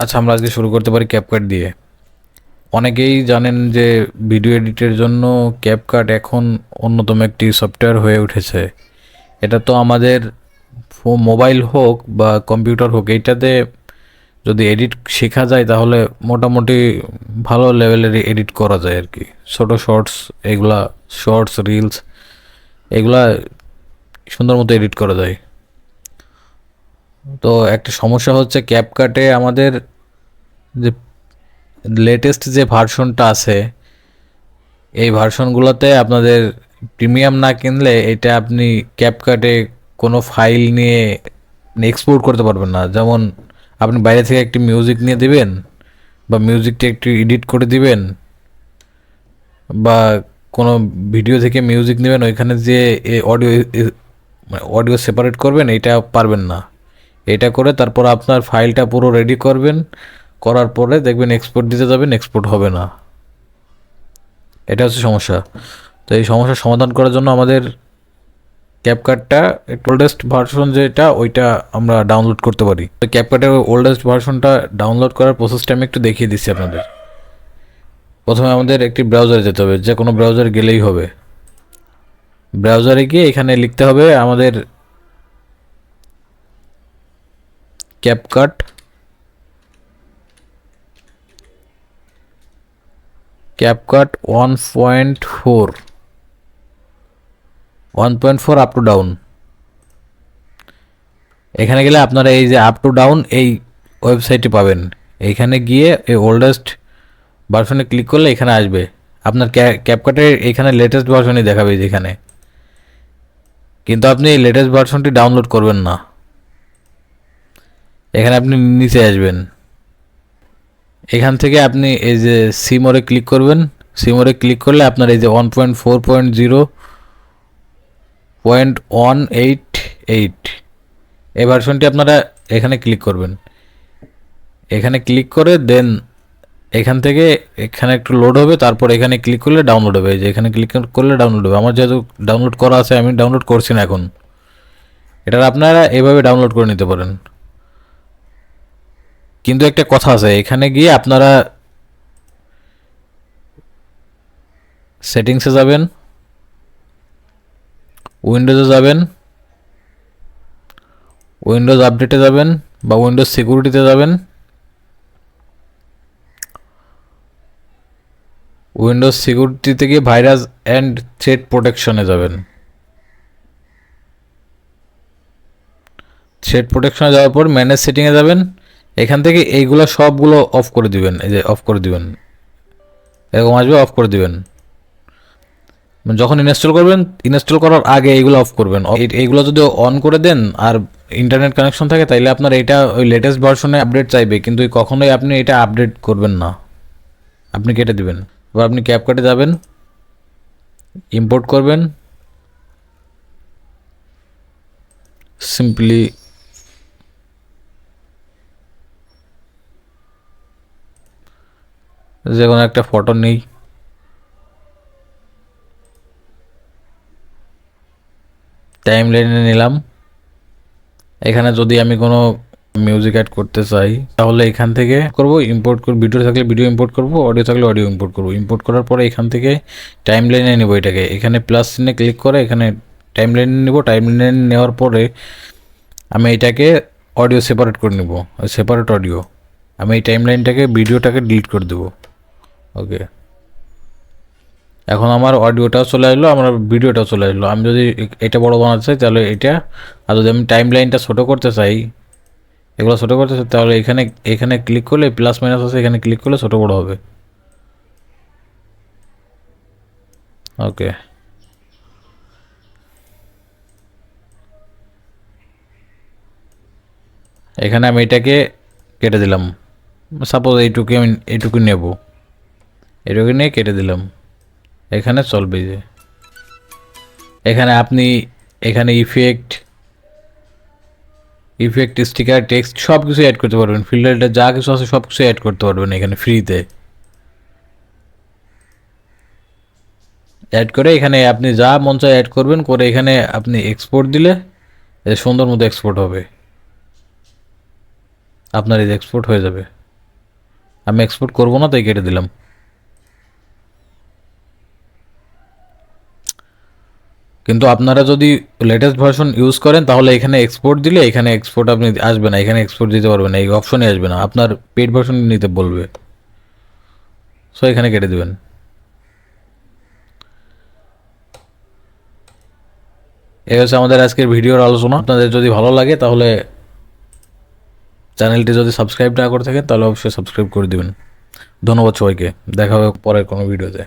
আচ্ছা, আমরা আজকে শুরু করতে পারি ক্যাপকাট দিয়ে। অনেকেই জানেন যে ভিডিও এডিটের জন্য ক্যাপকাট এখন অন্যতম একটি সফটওয়্যার হয়ে উঠেছে। এটা তো আমাদের মোবাইল হোক বা কম্পিউটার হোক, এইটাতে যদি এডিট শেখা যায় তাহলে মোটামুটি ভালো লেভেলের এডিট করা যায় আর কি। ছোটো শর্টস, এগুলা শর্টস রিলস এগুলা সুন্দর মতো এডিট করা যায়। তো একটা সমস্যা হচ্ছে ক্যাপকাটে আমাদের যে লেটেস্ট যে ভার্সনটা আছে, এই ভার্সনগুলোতে আপনাদের প্রিমিয়াম না কিনলে এটা আপনি ক্যাপকাটে কোনো ফাইল নিয়ে এক্সপোর্ট করতে পারবেন না। যেমন আপনি বাইরে থেকে একটি মিউজিক নিয়ে দিবেন বা মিউজিকটা একটু এডিট করে দিবেন, বা কোনো ভিডিও থেকে মিউজিক নেবেন, ওইখানে যে অডিও অডিও সেপারেট করবেন, এটা পারবেন না। এটা করে তারপর আপনার ফাইলটা পুরো রেডি করবেন, করার পরে দেখবেন এক্সপোর্ট দিতে যাবেন, এক্সপোর্ট হবে না। এটা হচ্ছে সমস্যা। তো এই সমস্যার সমাধান করার জন্য আমাদের ক্যাপকাটটা ওল্ডেস্ট ভার্সন যেটা, ওইটা আমরা ডাউনলোড করতে পারি। তো ক্যাপকাটের ওল্ডেস্ট ভার্সনটা ডাউনলোড করার প্রসেসটা আমি একটু দেখিয়ে দিচ্ছি আপনাদের। প্রথমে আমাদের একটি ব্রাউজারে যেতে হবে, যে কোনো ব্রাউজারে গেলেই হবে। ব্রাউজারে গিয়ে এখানে লিখতে হবে আমাদের CapCut CapCut 1.4 up to down. এখানে গেলে আপনারা এই যে আপ টু ডাউন এই ওয়েবসাইটটি পাবেন। এইখানে গিয়ে এই ওল্ডেস্ট ভার্সনে ক্লিক করলে এখানে আসবে আপনার ক্যাপকাটের এখানে লেটেস্ট ভার্সনই দেখাবে যেখানে। কিন্তু আপনি এই লেটেস্ট ভার্সনটি ডাউনলোড করবেন না। এখানে আপনি নিচে আসবেন, এখান থেকে আপনি এই যে সিমোরে ক্লিক করবেন। সিমোরে ক্লিক করলে আপনার এই যে 1.4.0.188 এই ভার্সনটি আপনারা এখানে ক্লিক করবেন। এখানে ক্লিক করে দেন এখান থেকে এখানে একটু লোড হবে, তারপর এখানে ক্লিক করলে ডাউনলোড হবে। যে এখানে ক্লিক করলে ডাউনলোড হবে। আমার যেহেতু ডাউনলোড করা আছে, আমি ডাউনলোড করছি না এখন। এটা আপনারা এভাবে ডাউনলোড করে নিতে পারেন। কিন্তু একটা কথা আছে, এখানে গিয়ে আপনারা সেটিংসে যাবেন, উইন্ডোজে যাবেন, উইন্ডোজ আপডেটে যাবেন বা উইন্ডোজ সিকিউরিটিতে যাবেন। উইন্ডোজ সিকিউরিটি থেকে ভাইরাস অ্যান্ড থ্রেট প্রোটেকশনে যাবেন। থ্রেট প্রোটেকশনে যাওয়ার পর ম্যানেজ সেটিংয়ে যাবেন। এখান থেকে এইগুলো সবগুলো অফ করে দিবেন। এই যে অফ করে দিবেন, এরকম আসবে, অফ করে দিবেন। যখন ইনস্টল করবেন, ইনস্টল করার আগে এইগুলো অফ করবেন। এইগুলো যদি অন করে দেন আর ইন্টারনেট কানেকশন থাকে, তাইলে আপনার এটা ওই লেটেস্ট ভার্সনে আপডেট চাইবে, কিন্তু কখনোই আপনি এটা আপডেট করবেন না, আপনি কেটে দিবেন। এবার আপনি ক্যাপকাটে যাবেন, ইম্পোর্ট করবেন, সিম্পলি যে কোনো একটা ফটো নেই, টাইম লাইনে নিলাম। এখানে যদি আমি কোনো মিউজিক অ্যাড করতে চাই তাহলে এখান থেকে করব, ইম্পোর্ট করব। ভিডিও থাকলে ভিডিও ইম্পোর্ট করব, অডিও থাকলে অডিও ইম্পোর্ট করব। ইম্পোর্ট করার পরে এখান থেকে টাইম লাইনে নেব এটাকে। এখানে প্লাস চিহ্নে ক্লিক করে এখানে টাইম লাইনে নেব। টাইম লাইনে নেওয়ার পরে আমি এটাকে অডিও সেপারেট করে নেব, সেপারেট অডিও। আমি এই টাইম লাইনটাকে ভিডিওটাকে ডিলিট করে দেবো। ওকে, এখন আমার অডিওটাও চলে আসলো, আমার ভিডিওটাও চলে আসলো। আমি যদি এটা বড় বানাতে চাই তাহলে এটা, আর যদি আমি টাইম লাইনটা ছোটো করতে চাই, এগুলো ছোটো করতে চাই, তাহলে এখানে এখানে ক্লিক করলে প্লাস মাইনাস আছে, এখানে ক্লিক করলে ছোটো বড়ো হবে। ওকে, এখানে আমি এটাকে কেটে দিলাম। সাপোজ এইটুকু নেব, এটুকু নিয়ে কেটে দিলাম। এখানে চলবে যে এখানে আপনি এখানে ইফেক্ট স্টিকার টেক্সট সব কিছু অ্যাড করতে পারবেন। ফিল্টারটা যা কিছু আছে সব কিছু অ্যাড করতে পারবেন এখানে ফ্রিতে। অ্যাড করে এখানে আপনি যা মন চায় অ্যাড করবেন, করে এখানে আপনি এক্সপোর্ট দিলে সুন্দর মতো এক্সপোর্ট হবে, আপনার এই এক্সপোর্ট হয়ে যাবে। আমি এক্সপোর্ট করবো না, তাই কেটে দিলাম। কিন্তু আপনারা যদি লেটেস্ট ভার্সন ইউজ করেন তাহলে এখানে এক্সপোর্ট দিলে এখানে এক্সপোর্ট আপনি আসবে না, এখানে এক্সপোর্ট দিতে পারবেন না, এই অপশনে আসবে না, আপনার পেড ভার্সন নিতে বলবে। সো এখানে কেটে দেবেন। এই হচ্ছে আমাদের আজকের ভিডিওর আলোচনা। আপনাদের যদি ভালো লাগে তাহলে চ্যানেলটি যদি সাবস্ক্রাইব না করে থাকেন তাহলে অবশ্যই সাবস্ক্রাইব করে দিবেন। ধন্যবাদ সবাইকে, দেখা হবে পরের কোনো ভিডিওতে।